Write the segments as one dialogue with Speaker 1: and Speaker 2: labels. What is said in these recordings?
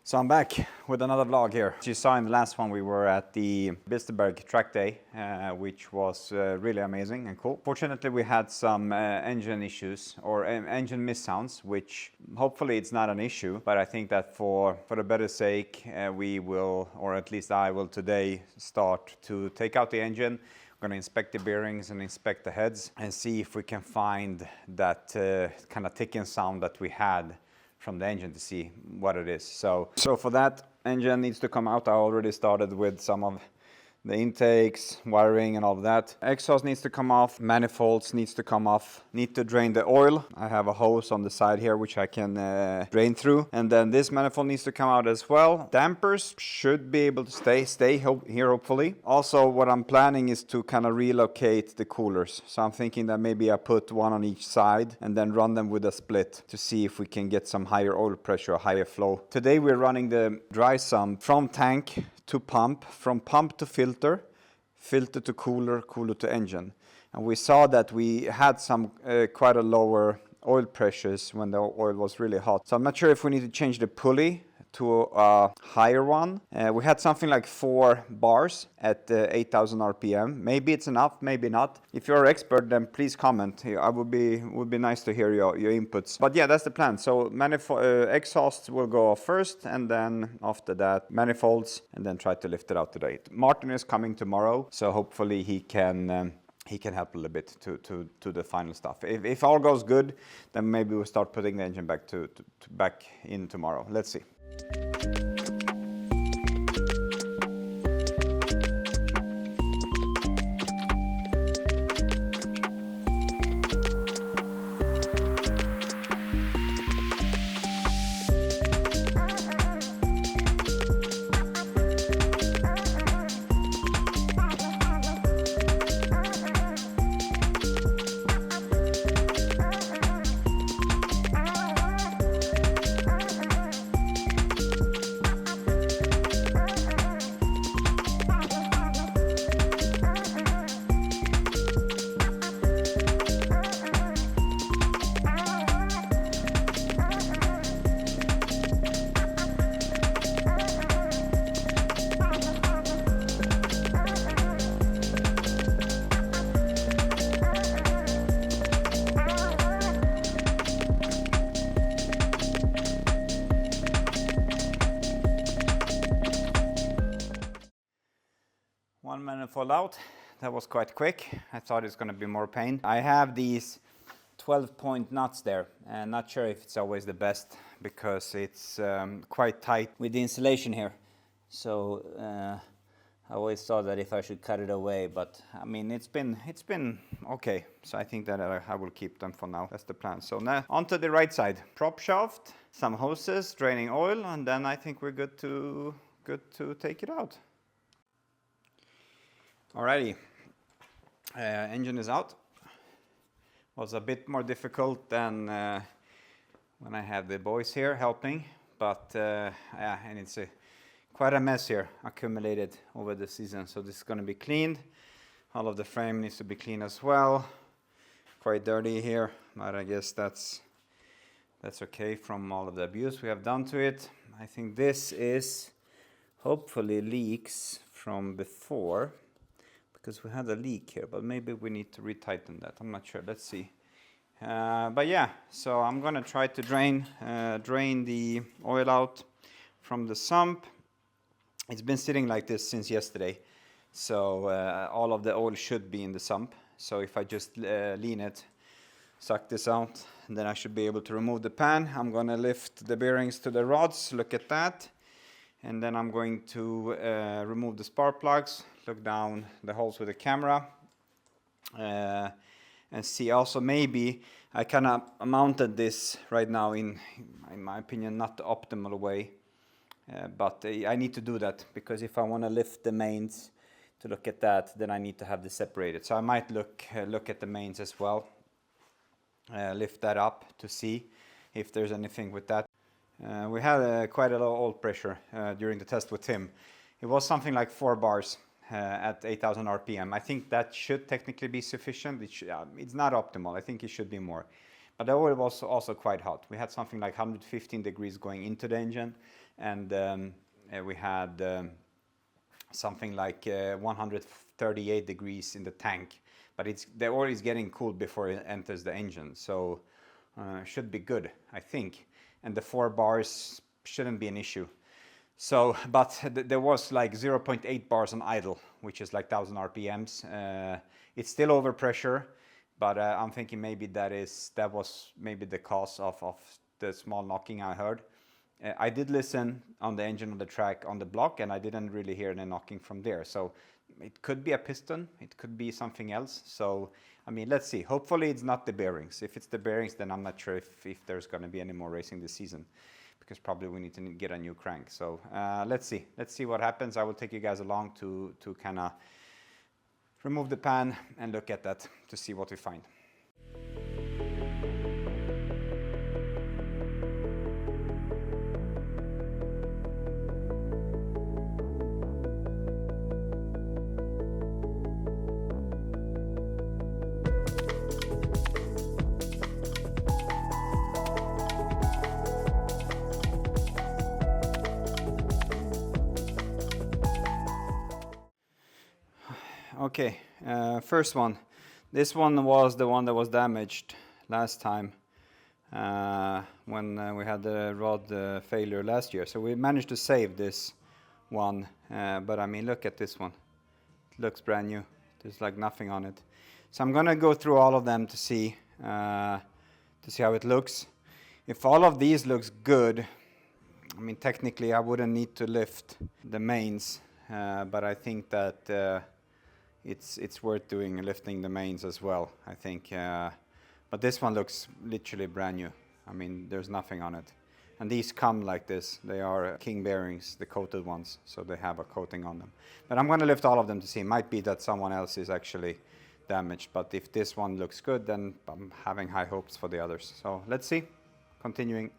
Speaker 1: So I'm back with another vlog here. As you saw in the last one, we were at the Bilsterberg track day, which was really amazing and cool. Fortunately, we had some engine issues or engine missounds, which hopefully it's not an issue. But I think that for the better sake, we will, or at least I will today, start to take out the engine. We're going to inspect the bearings and inspect the heads and see if we can find that kind of ticking sound that we had from the engine to see what it is. So for that, engine needs to come out. I already started with some of the intakes, wiring and all of that. Exhaust needs to come off, manifolds needs to come off, need to drain the oil. I have a hose on the side here which I can drain through, and then this manifold needs to come out as well. Dampers should be able to stay here hopefully. Also what I'm planning is to kind of relocate the coolers, so I'm thinking that maybe I put one on each side and then run them with a split to see if we can get some higher oil pressure or higher flow. Today we're running the dry sump from tank to pump, from pump to filter, filter to cooler, cooler to engine. And we saw that we had some quite a lower oil pressures when the oil was really hot. So I'm not sure if we need to change the pulley to a higher one. We had something like 4 bars at 8,000 RPM. Maybe it's enough, maybe not. If you're an expert, then please comment. I would be nice to hear your inputs. But yeah, that's the plan. So exhausts will go off first, and then after that manifolds, and then try to lift it out today. Martin is coming tomorrow, so hopefully he can help a little bit to the final stuff. If all goes good, then maybe we'll start putting the engine back in tomorrow. Let's see. One manifold out. That was quite quick. I thought it's going to be more pain. I have these 12-point nuts there, and not sure if it's always the best because it's quite tight with the insulation here. So I always thought that if I should cut it away, but I mean it's been okay. So I think that I will keep them for now. That's the plan. So now onto the right side, prop shaft, some hoses draining oil, and then I think we're good to take it out. Alrighty, engine is out. Was a bit more difficult than when I had the boys here helping, but yeah, and it's quite a mess here accumulated over the season. So this is going to be cleaned. All of the frame needs to be cleaned as well. Quite dirty here, but I guess that's okay from all of the abuse we have done to it. I think this is hopefully leaks from before, because we had a leak here, but maybe we need to retighten that. I'm not sure. Let's see. But yeah, so I'm gonna try to drain the oil out from the sump. It's been sitting like this since yesterday, so all of the oil should be in the sump. So if I just lean it, suck this out, then I should be able to remove the pan. I'm gonna lift the bearings to the rods. Look at that. And then I'm going to remove the spark plugs, look down the holes with the camera, and see also maybe I kind of mounted this right now in my opinion, not the optimal way, but I need to do that because if I want to lift the mains to look at that, then I need to have this separated. So I might look at the mains as well, lift that up to see if there's anything with that. We had quite a low oil pressure during the test with Tim. It was something like 4 bars at 8,000 RPM. I think that should technically be sufficient. It's not optimal. I think it should be more. But the oil was also quite hot. We had something like 115 degrees going into the engine, and we had something like 138 degrees in the tank. But the oil is getting cooled before it enters the engine, so should be good, I think. And the 4 bars shouldn't be an issue. So, but there was like 0.8 bars on idle, which is like 1000 RPMs. It's still over pressure, but I'm thinking maybe that was maybe the cause of the small knocking I heard. I did listen on the engine on the track on the block, and I didn't really hear any knocking from there. So it could be a piston, it could be something else. So, I mean, let's see. Hopefully it's not the bearings. If it's the bearings, then I'm not sure if there's going to be any more racing this season, because probably we need to get a new crank. So let's see. Let's see what happens. I will take you guys along to kind of remove the pan and look at that to see what we find. Okay, first one. This one was the one that was damaged last time when we had the rod failure last year. So we managed to save this one, but I mean, look at this one. It looks brand new. There's like nothing on it. So I'm gonna go through all of them to see how it looks. If all of these looks good, I mean, technically I wouldn't need to lift the mains, but I think that it's worth lifting the mains as well, I think. But this one looks literally brand new. I mean, there's nothing on it. And these come like this. They are King bearings, the coated ones, so they have a coating on them. But I'm going to lift all of them to see. It might be that someone else is actually damaged, but if this one looks good, then I'm having high hopes for the others. So let's see. Continuing.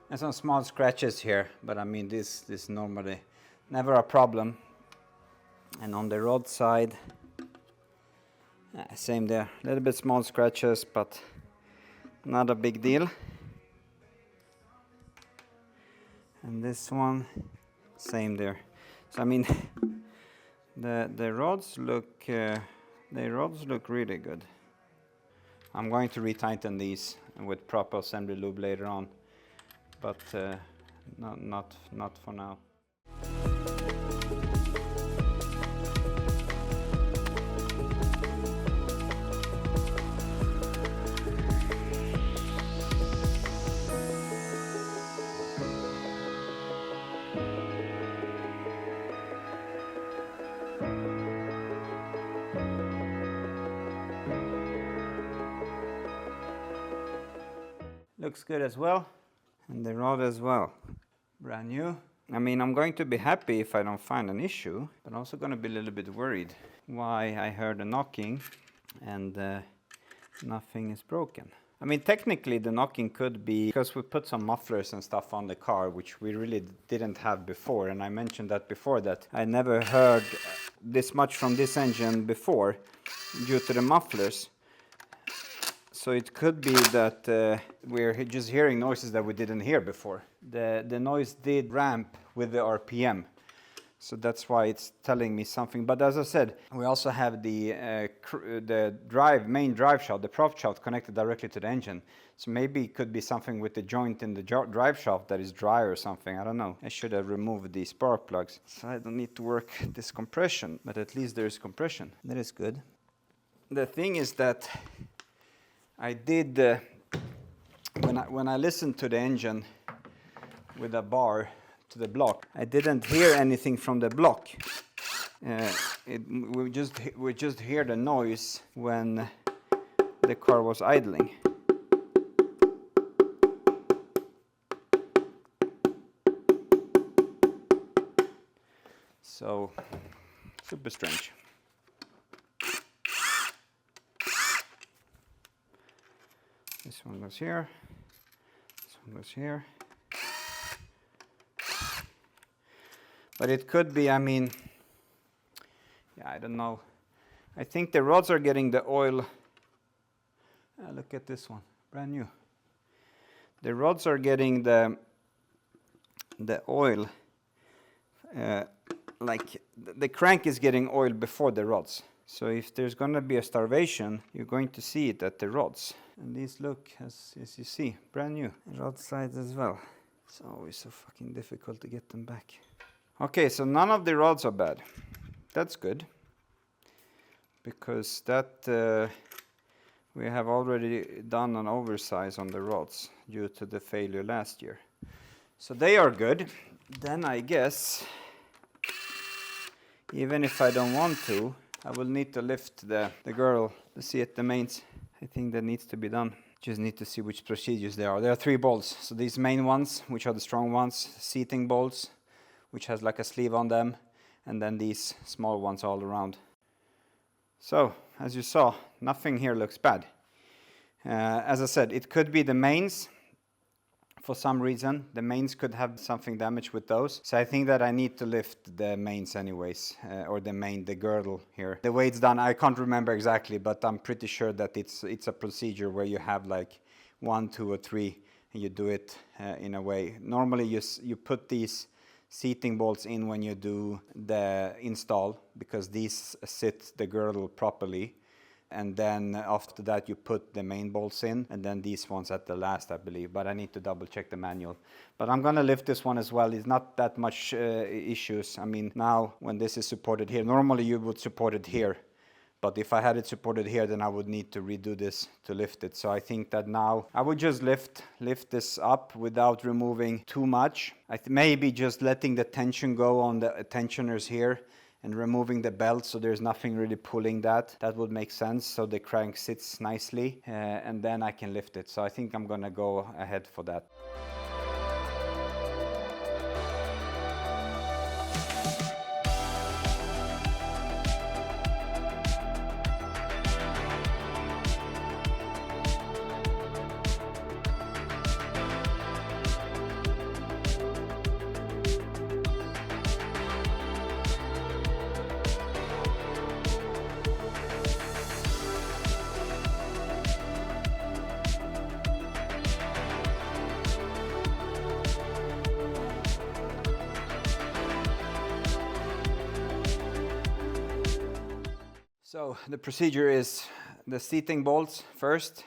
Speaker 1: And some small scratches here, but I mean this normally never a problem. And on the rod side, same there, a little bit small scratches, but not a big deal. And this one, same there. So I mean, the rods look really good. I'm going to retighten these with proper assembly lube later on, but not for now. Looks good as well, and the rod as well, brand new. I mean, I'm going to be happy if I don't find an issue, but I'm also going to be a little bit worried why I heard a knocking and nothing is broken. I mean, technically the knocking could be because we put some mufflers and stuff on the car, which we really didn't have before, and I mentioned that before, that I never heard this much from this engine before due to the mufflers. So it could be that we're just hearing noises that we didn't hear before. The noise did ramp with the RPM, so that's why it's telling me something. But as I said, we also have the main drive shaft, the prop shaft, connected directly to the engine. So maybe it could be something with the joint in the drive shaft that is dry or something. I don't know. I should have removed the spark plugs, so I don't need to work this compression. But at least there is compression. That is good. the thing is that I did, when I listened to the engine with a bar to the block, I didn't hear anything from the block. We just hear the noise when the car was idling. So, super strange. This one goes here, this one goes here. But it could be, I mean, yeah, I don't know. I think the rods are getting the oil. Look at this one, brand new. The rods are getting the oil, like the crank is getting oil before the rods. So if there's going to be a starvation, you're going to see it at the rods. And these look, as you see, brand new. Rod sides as well. It's always so fucking difficult to get them back. Okay, so none of the rods are bad. That's good. Because that we have already done an oversize on the rods due to the failure last year. So they are good. Then I guess, even if I don't want to, I will need to lift the girdle to see at the mains. I think that needs to be done. Just need to see which procedures there are. There are 3 bolts. So these main ones, which are the strong ones, seating bolts, which has like a sleeve on them, and then these small ones all around. So, as you saw, nothing here looks bad. As I said, it could be the mains. For some reason, the mains could have something damaged with those. So I think that I need to lift the mains anyways, or the girdle here. The way it's done, I can't remember exactly, but I'm pretty sure that it's a procedure where you have like 1, 2, or 3, and you do it in a way. Normally you put these seating bolts in when you do the install, because these sit the girdle properly. And then after that you put the main bolts in, and then these ones at the last, I believe. But I need to double check the manual. But I'm gonna lift this one as well. It's not that much issues. I mean, now when this is supported here, normally you would support it here. But if I had it supported here, then I would need to redo this to lift it. So I think that now I would just lift this up without removing too much. Maybe just letting the tension go on the tensioners here, and removing the belt so there's nothing really pulling that. That would make sense, so the crank sits nicely, and then I can lift it. So I think I'm gonna go ahead for that. So the procedure is the seating bolts first,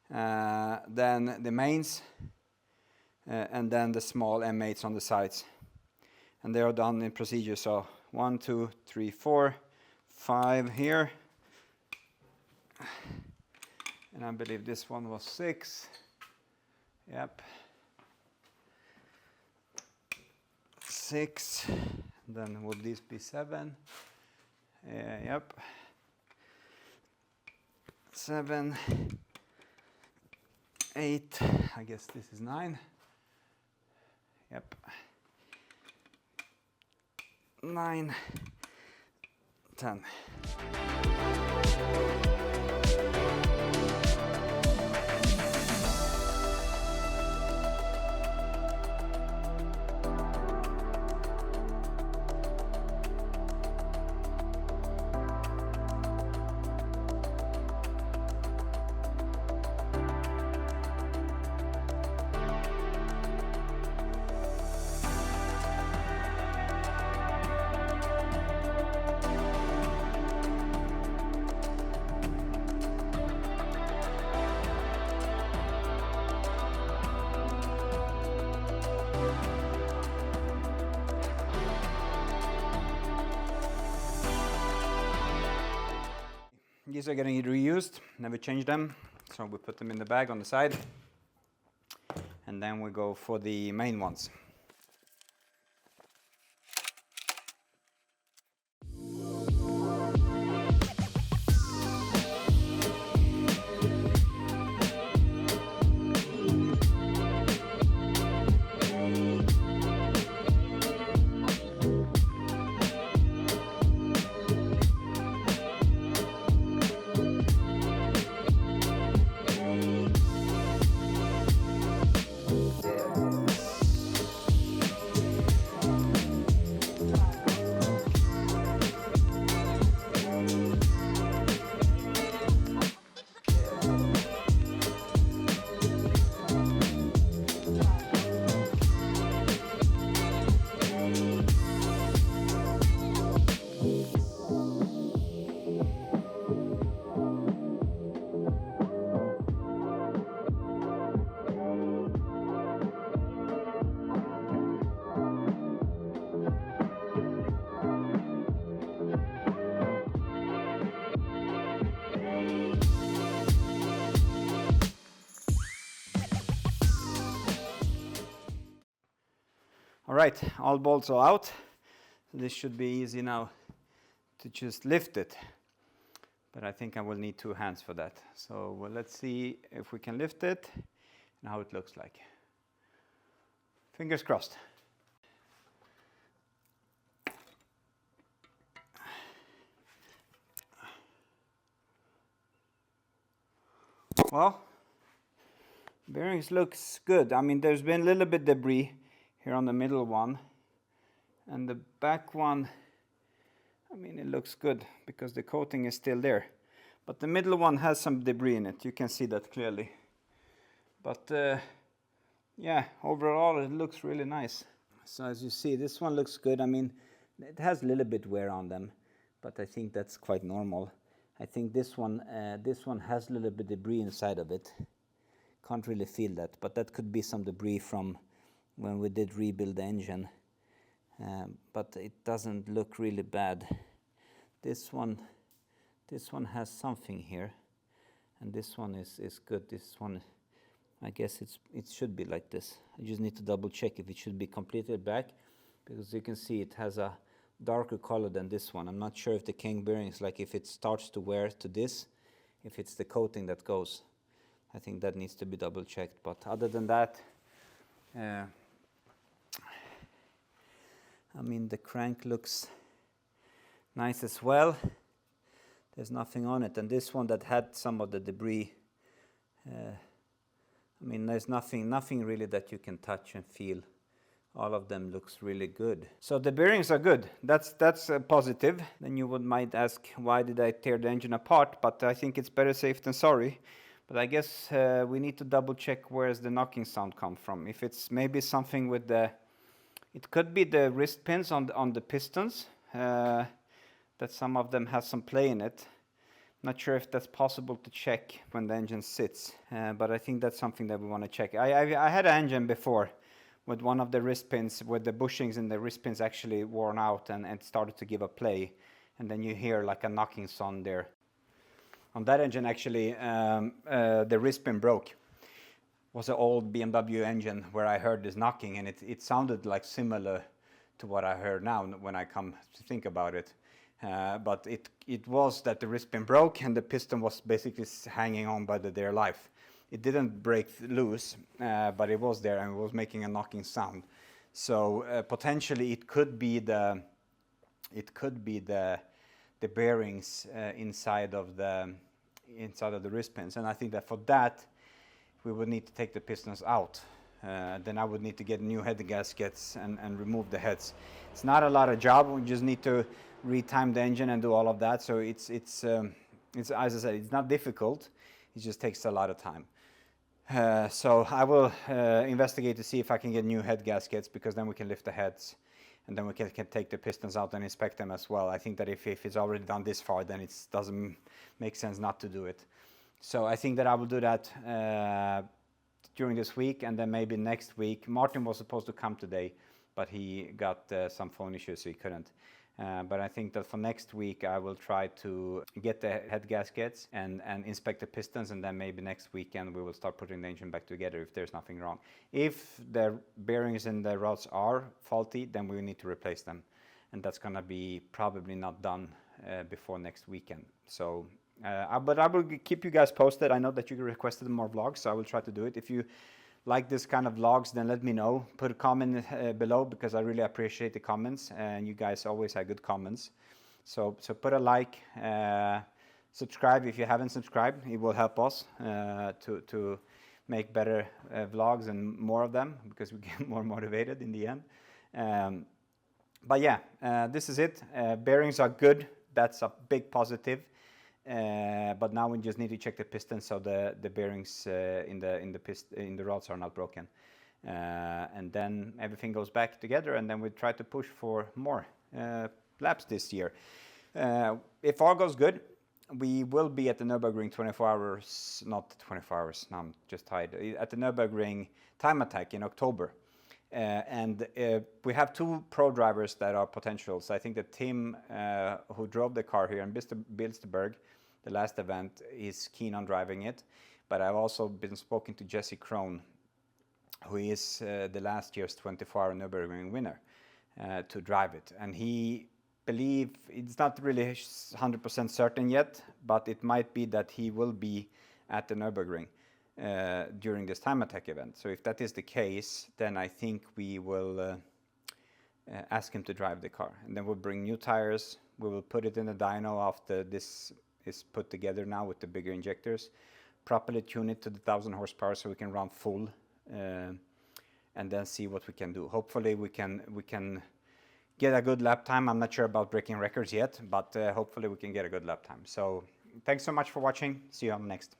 Speaker 1: then the mains, and then the small M8s on the sides. And they are done in procedure. So 1, 2, 3, 4, 5 here. And I believe this one was 6. Yep. 6. Then would this be 7? Yep. 7, 8, I guess this is 9. Yep. 9, 10. These are getting reused, never change them, so we put them in the bag on the side, and then we go for the main ones. All right, all bolts are out. So this should be easy now to just lift it. But I think I will need 2 hands for that. So well, let's see if we can lift it and how it looks like. Fingers crossed. Well, bearings looks good. I mean, there's been a little bit debris here on the middle one, and the back one, I mean, it looks good because the coating is still there, but the middle one has some debris in it. You can see that clearly, but yeah, overall it looks really nice. So as you see, this one looks good. I mean, it has a little bit wear on them, but I think that's quite normal. I think this one has a little bit debris inside of it. Can't really feel that, but that could be some debris from when we did rebuild the engine, but it doesn't look really bad. This one has something here, and this one is good. This one, I guess it should be like this. I just need to double check if it should be completed back, because you can see it has a darker color than this one. I'm not sure if the King bearings, like if it starts to wear to this, if it's the coating that goes. I think that needs to be double checked, but other than that, I mean, the crank looks nice as well. There's nothing on it. And this one that had some of the debris, I mean, there's nothing really that you can touch and feel. All of them looks really good. So the bearings are good. That's positive. Then you might ask, why did I tear the engine apart? But I think it's better safe than sorry. But I guess we need to double check where's the knocking sound come from. If it's maybe something with the, it could be the wrist pins on the pistons, that some of them have some play in it. Not sure if that's possible to check when the engine sits, but I think that's something that we want to check. I had an engine before with one of the wrist pins, with the bushings in the wrist pins actually worn out and started to give a play, and then you hear like a knocking sound there. On that engine actually, the wrist pin broke. It was an old BMW engine where I heard this knocking, and it sounded like similar to what I heard now when I come to think about it. But it was that the wrist pin broke and the piston was basically hanging on by their life. It didn't break loose, but it was there and it was making a knocking sound. So potentially it could be the bearings inside of the wrist pins, and I think that for that we would need to take the pistons out. Then I would need to get new head gaskets and remove the heads. It's not a lot of job. We just need to retime the engine and do all of that. So it's as I said, it's not difficult. It just takes a lot of time. So I will investigate to see if I can get new head gaskets, because then we can lift the heads, and then we can take the pistons out and inspect them as well. I think that if it's already done this far, then it doesn't make sense not to do it. So I think that I will do that during this week, and then maybe next week. Martin was supposed to come today, but he got some phone issues, so he couldn't. But I think that for next week I will try to get the head gaskets and inspect the pistons, and then maybe next weekend we will start putting the engine back together if there's nothing wrong. If the bearings in the rods are faulty, then we need to replace them, and that's gonna be probably not done before next weekend. So but I will keep you guys posted. I know that you requested more vlogs, so I will try to do it. If you like this kind of vlogs, then let me know. Put a comment below, because I really appreciate the comments, and you guys always have good comments. So put a like, subscribe if you haven't subscribed. It will help us to make better vlogs and more of them, because we get more motivated in the end. But yeah, this is it. Bearings are good. That's a big positive. But now we just need to check the pistons, so the bearings in the rods are not broken, and then everything goes back together, and then we try to push for more laps this year. If all goes good, we will be at the Nürburgring 24 hours, not 24 hours. Now I'm just tired. At the Nürburgring Time Attack in October. And we have 2 pro drivers that are potentials. I think that Tim, who drove the car here in Bilsterberg, the last event, is keen on driving it. But I've also been spoken to Jesse Krohn, who is the last year's 24-hour Nürburgring winner, to drive it. And he believes, it's not really 100% certain yet, but it might be that he will be at the Nürburgring during this Time Attack event. So if that is the case, then I think we will ask him to drive the car. And then we'll bring new tires. We will put it in the dyno after this is put together now with the bigger injectors. Properly tune it to the 1,000 horsepower so we can run full, and then see what we can do. Hopefully we can get a good lap time. I'm not sure about breaking records yet, but hopefully we can get a good lap time. So thanks so much for watching. See you on the next.